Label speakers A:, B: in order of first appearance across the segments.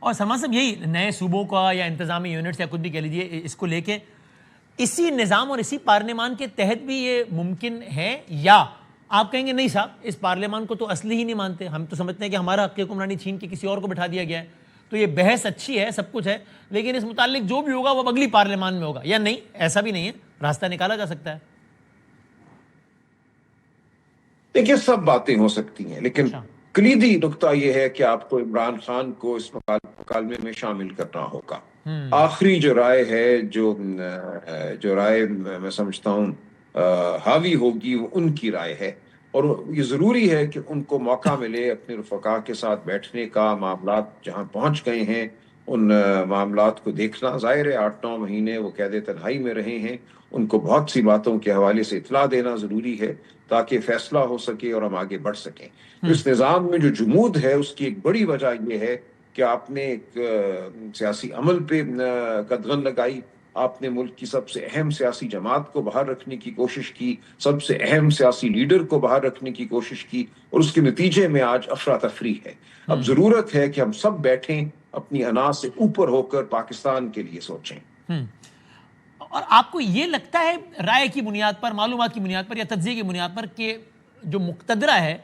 A: اور سلمان صاحب یہی نئے صوبوں کا یا انتظامی یونٹس یا کچھ بھی کہہ لیجیے اس کو لے کے اسی نظام اور اسی پارلیمان کے تحت بھی یہ ممکن ہے، یا آپ کہیں گے نہیں صاحب اس پارلیمان کو تو اصلی ہی نہیں مانتے، ہم تو سمجھتے ہیں کہ ہمارا حق حکمرانی چھین کے کسی اور کو بٹھا دیا گیا ہے، تو یہ بحث اچھی ہے، سب کچھ ہے، لیکن اس متعلق جو بھی ہوگا وہ اگلی پارلیمان میں ہوگا، یا نہیں ایسا بھی نہیں ہے، راستہ نکالا جا سکتا ہے؟
B: دیکھیے سب باتیں ہو سکتی ہیں، لیکن کلیدی نقطہ یہ ہے کہ آپ کو عمران خان کو اس مکالمے میں شامل کرنا ہوگا۔ آخری جو رائے ہے، جو رائے میں سمجھتا ہوں حاوی ہوگی، وہ ان کی رائے ہے، اور یہ ضروری ہے کہ ان کو موقع ملے اپنے رفقا کے ساتھ بیٹھنے کا، معاملات جہاں پہنچ گئے ہیں ان معاملات کو دیکھنا۔ ظاہر ہے 8-9 مہینے وہ قید تنہائی میں رہے ہیں، ان کو بہت سی باتوں کے حوالے سے اطلاع دینا ضروری ہے تاکہ فیصلہ ہو سکے اور ہم آگے بڑھ سکیں۔ اس نظام میں جو جمود ہے اس کی ایک بڑی وجہ یہ ہے کہ آپ نے ایک سیاسی عمل پہ قدغن لگائی، آپ نے ملک کی سب سے اہم سیاسی جماعت کو باہر رکھنے کی کوشش کی، سب سے اہم سیاسی لیڈر کو باہر رکھنے کی کوشش کی، اور اس کے نتیجے میں آج افراتفری ہے۔ اب ضرورت ہے کہ ہم سب بیٹھیں، اپنی انا سے اوپر ہو کر پاکستان کے لیے سوچیں۔
A: اور آپ کو یہ لگتا ہے رائے کی بنیاد پر، معلومات کی بنیاد پر یا تجزیے کی بنیاد پر کہ جو مقتدرہ ہے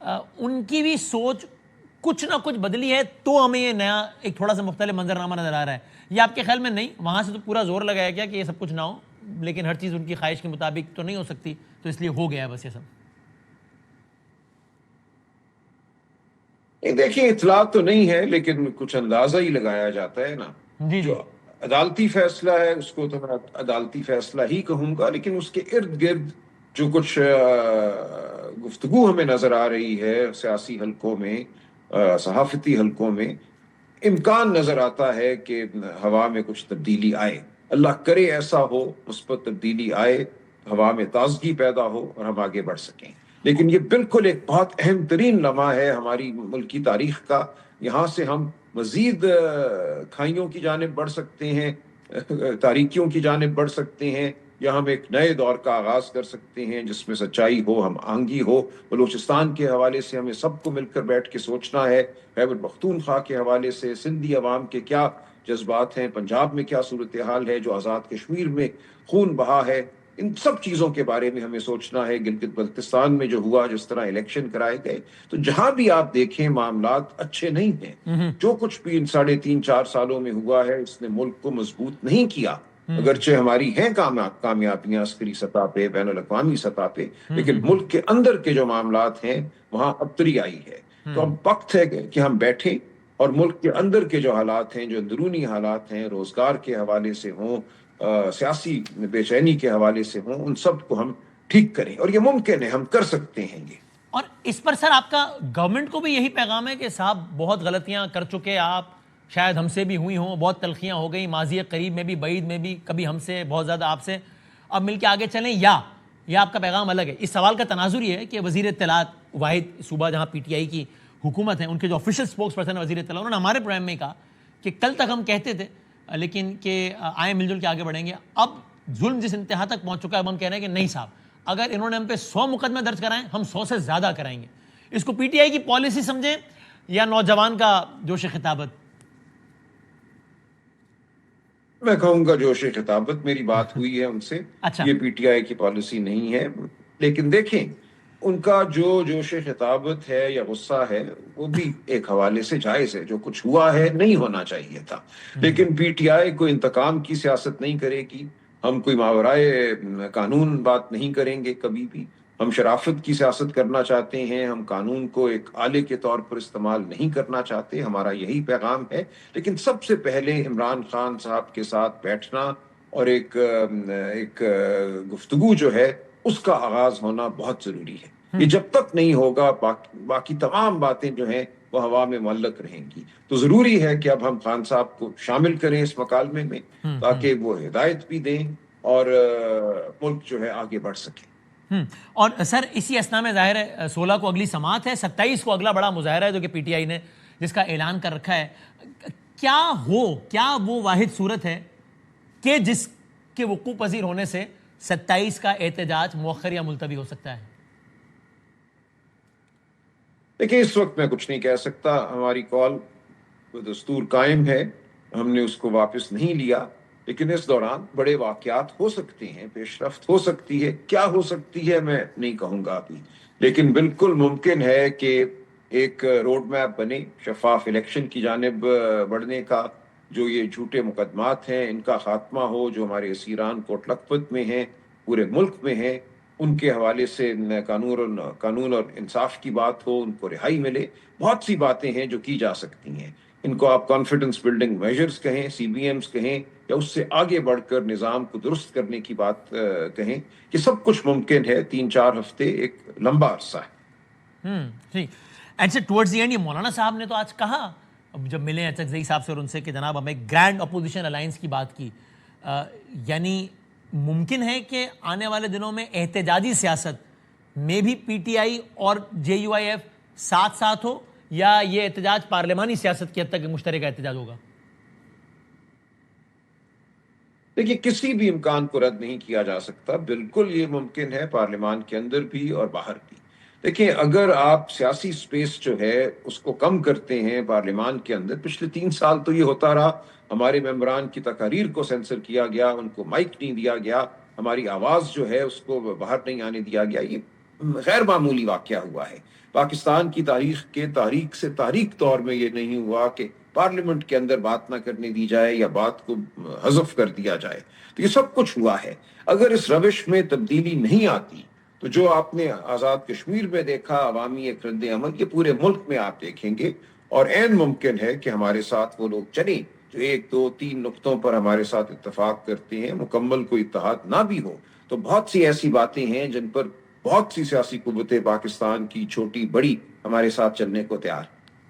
A: ان کی بھی سوچ کچھ نہ کچھ بدلی ہے تو ہمیں یہ نیا ایک تھوڑا سا مختلف منظرنامہ نظر آ رہا ہے، یا آپ کے خیال میں نہیں، وہاں سے تو پورا زور لگایا گیا کہ یہ سب کچھ نہ ہو، لیکن ہر چیز ان کی خواہش کے مطابق تو نہیں ہو سکتی، تو اس لیے ہو گیا ہے بس یہ سب؟
B: دیکھیں اطلاع تو نہیں ہے، لیکن کچھ اندازہ ہی لگایا جاتا ہے نا۔ جو عدالتی فیصلہ ہے اس کو تو میں عدالتی فیصلہ ہی کہوں گا، لیکن اس کے ارد گرد جو کچھ گفتگو ہمیں نظر آ رہی ہے سیاسی حلقوں میں، صحافتی حلقوں میں، امکان نظر آتا ہے کہ ہوا میں کچھ تبدیلی آئے۔ اللہ کرے ایسا ہو، مثبت تبدیلی آئے، ہوا میں تازگی پیدا ہو اور ہم آگے بڑھ سکیں۔ لیکن یہ بالکل ایک بہت اہم ترین لمحہ ہے ہماری ملکی تاریخ کا، یہاں سے ہم مزید کھائیوں کی جانب بڑھ سکتے ہیں، تاریکیوں کی جانب بڑھ سکتے ہیں، یا ہم ایک نئے دور کا آغاز کر سکتے ہیں جس میں سچائی ہو، ہم آہنگی ہو۔ بلوچستان کے حوالے سے ہمیں سب کو مل کر بیٹھ کے سوچنا ہے، خیبر پختونخوا کے حوالے سے سندھی عوام کے کیا جذبات ہیں، پنجاب میں کیا صورتحال ہے، جو آزاد کشمیر میں خون بہا ہے، ان سب چیزوں کے بارے میں ہمیں سوچنا ہے۔ گلگت بلتستان میں جو ہوا، جس طرح الیکشن کرائے گئے، تو جہاں بھی آپ دیکھیں معاملات اچھے نہیں ہیں۔ جو کچھ بھی ان 3.5-4 سالوں میں ہوا ہے اس نے ملک کو مضبوط نہیں کیا، اگرچہ ہماری ہیں کامیابیاں عسکری سطح پہ، بین الاقوامی سطح پہ، لیکن ملک کے اندر کے جو معاملات ہیں وہاں ابتری آئی ہے۔ تو اب وقت ہے کہ ہم بیٹھیں اور ملک کے اندر کے جو حالات ہیں، جو اندرونی حالات ہیں، روزگار کے حوالے سے ہوں، سیاسی بے چینی کے حوالے سے ہوں، ان سب کو ہم ٹھیک کریں، اور یہ ممکن ہے، ہم کر سکتے ہیں یہ۔
A: اور اس پر سر آپ کا گورنمنٹ کو بھی یہی پیغام ہے کہ صاحب بہت غلطیاں کر چکے آپ، شاید ہم سے بھی ہوئی ہوں، بہت تلخیاں ہو گئی ماضی قریب میں بھی بعید میں بھی، کبھی ہم سے بہت زیادہ آپ سے، اب مل کے آگے چلیں، یا آپ کا پیغام الگ ہے؟ اس سوال کا تناظر یہ ہے کہ وزیر اطلاعات واحد صوبہ جہاں پی ٹی آئی کی حکومت ہے، ان کے جو آفیشیل سپوکس پرسن وزیر اطلاع، انہوں نے ہمارے پروگرام میں کہا کہ کل تک ہم کہتے تھے لیکن کہ آئیں مل جل کے آگے بڑھیں گے، اب ظلم جس انتہا تک پہنچ چکا ہے اب ہم کہہ رہے ہیں کہ نہیں صاحب، اگر انہوں نے ہم پہ 100 مقدمے درج کرائیں ہم 100 سے زیادہ کرائیں گے۔ اس کو پی ٹی آئی کی پالیسی سمجھیں یا نوجوان کا جوش خطابت؟
B: میں کہوں گا جوش خطابت، میری بات ہوئی ہے ان سے، یہ پی ٹی آئی کی پالیسی نہیں ہے، لیکن دیکھیں ان کا جو جوش خطابت ہے یا غصہ ہے وہ بھی ایک حوالے سے جائز ہے، جو کچھ ہوا ہے نہیں ہونا چاہیے تھا، لیکن پی ٹی آئی کوئی انتقام کی سیاست نہیں کرے گی، ہم کوئی ماورائے قانون بات نہیں کریں گے کبھی بھی، ہم شرافت کی سیاست کرنا چاہتے ہیں، ہم قانون کو ایک آلے کے طور پر استعمال نہیں کرنا چاہتے، ہمارا یہی پیغام ہے۔ لیکن سب سے پہلے عمران خان صاحب کے ساتھ بیٹھنا اور ایک گفتگو جو ہے اس کا آغاز ہونا بہت ضروری ہے۔ یہ جب تک نہیں ہوگا باقی تمام باتیں جو ہیں وہ ہوا میں معلق رہیں گی، تو ضروری ہے کہ اب ہم خان صاحب کو شامل کریں اس مکالمے میں تاکہ وہ ہدایت بھی دیں اور ملک جو ہے آگے بڑھ سکے۔
A: اور سر اسی اسنا میں ظاہر ہے 16 کو اگلی سماعت ہے، 27 کو اگلا بڑا مظاہرہ ہے جو کہ پی ٹی آئی نے جس کا اعلان کر رکھا ہے، کیا وہ واحد صورت ہے کہ جس کے وقوع پذیر ہونے سے 27 کا احتجاج مؤخر یا ملتوی ہو سکتا ہے؟
B: دیکھیں اس وقت میں کچھ نہیں کہہ سکتا، ہماری کال دستور قائم ہے, ہم نے اس کو واپس نہیں لیا, لیکن اس دوران بڑے واقعات ہو سکتے ہیں, پیش رفت ہو سکتی ہے. کیا ہو سکتی ہے میں نہیں کہوں گا ابھی, لیکن بالکل ممکن ہے کہ ایک روڈ میپ بنے شفاف الیکشن کی جانب بڑھنے کا. جو یہ جھوٹے مقدمات ہیں ان کا خاتمہ ہو, جو ہمارے اسیران کوٹ لکھپت میں ہیں, پورے ملک میں ہیں, ان کے حوالے سے قانون اور انصاف کی بات ہو, ان کو رہائی ملے. بہت سی باتیں ہیں جو کی جا سکتی ہیں. ان کو آپ کانفیڈنس بلڈنگ میجرز کہیں, سی بی ایمز کہیں, یا اس سے آگے بڑھ کر نظام کو درست کرنے کی بات کہیں, کہ سب کچھ ممکن ہے. 3-4 ہفتے ایک لمبا عرصہ ہے.
A: ٹھیک. اینڈ سے ٹورڈز دی اینڈ یہ مولانا صاحب نے تو آج کہا جب ملے ہیں اچک زئی صاحب سے اور ان سے کہ جناب ہمیں گرینڈ اپوزیشن الائنس کی بات کی, یعنی ممکن ہے کہ آنے والے دنوں میں احتجاجی سیاست میں بھی پی ٹی آئی اور جے یو آئی ایف ساتھ ساتھ ہو, یا یہ احتجاج پارلیمانی سیاست کی حد تک مشترکہ احتجاج ہوگا؟
B: دیکھیے, کسی بھی امکان کو رد نہیں کیا جا سکتا. بالکل یہ ممکن ہے پارلیمان کے اندر بھی اور باہر بھی. دیکھیں, اگر آپ سیاسی سپیس جو ہے اس کو کم کرتے ہیں پارلیمان کے اندر, پچھلے 3 سال تو یہ ہوتا رہا, ہمارے ممبران کی تقاریر کو سینسر کیا گیا, ان کو مائک نہیں دیا گیا, ہماری آواز جو ہے اس کو باہر نہیں آنے دیا گیا. یہ غیر معمولی واقعہ ہوا ہے. پاکستان کی تاریخ کے تاریخ سے تاریخ دور میں یہ نہیں ہوا کہ پارلیمنٹ کے اندر بات نہ کرنے دی جائے یا بات کو حذف کر دیا جائے. تو یہ سب کچھ ہوا ہے. اگر اس روش میں تبدیلی نہیں آتی تو جو آپ نے آزاد کشمیر میں دیکھا, عوامی ایک رد عمل, یہ پورے ملک میں آپ دیکھیں گے. اور عین ممکن ہے کہ ہمارے ساتھ وہ لوگ چلیں جو 1-2-3 نقطوں پر ہمارے ساتھ اتفاق کرتے ہیں. مکمل کوئی اتحاد نہ بھی ہو تو بہت سی ایسی باتیں ہیں جن پر بہت سی سیاسی قوتیں پاکستان کی چھوٹی بڑی ہمارے ساتھ چلنے کو تیار.